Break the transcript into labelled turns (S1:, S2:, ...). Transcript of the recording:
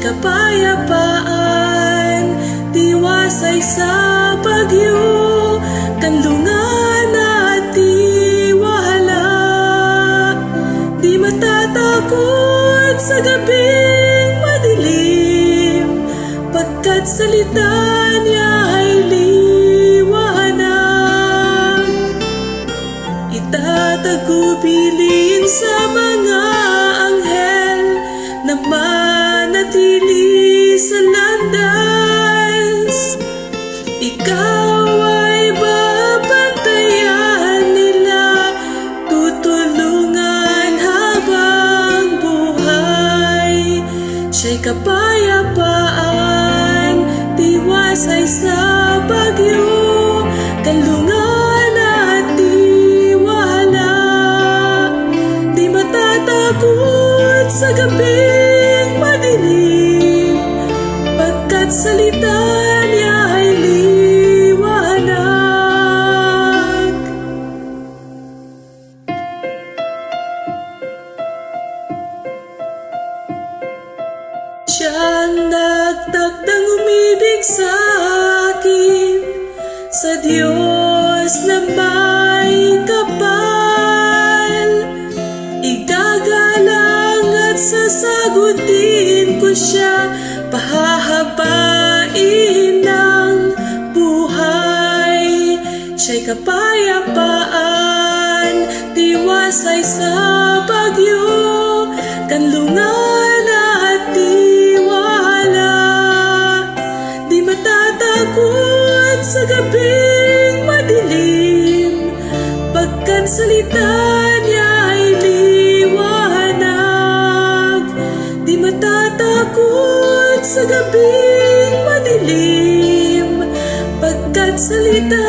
S1: kapayapaan, tiwasay sa bagyo, kanlungan at tiwala. Di matatakot sa gabing madilim, pagkat salita niya ay liwanag. Itatagubilin sa mga anghel na manatili sa landas. Ikaw ay babantayan nila, tutulungan habang buhay. Siya'y kapayapaan, tiwasay sa bagyo, kanlungan at tiwala. Di matatakot sa gabing madilim, pagkat salita niya ay liwanag. Siyang nagtakdang umibig sa akin, sa Diyos na may kapal. Igagalang at sasagutin ko siya, pahahabain ng buhay. Siya'y kapayapaan, tiwasay sa bagyo, kanlungan at tiwala. Di matatakot sa gabing madilim, pagkat salita niya ay liwanag. Di matatakot sa gabing madilim, pagkat salita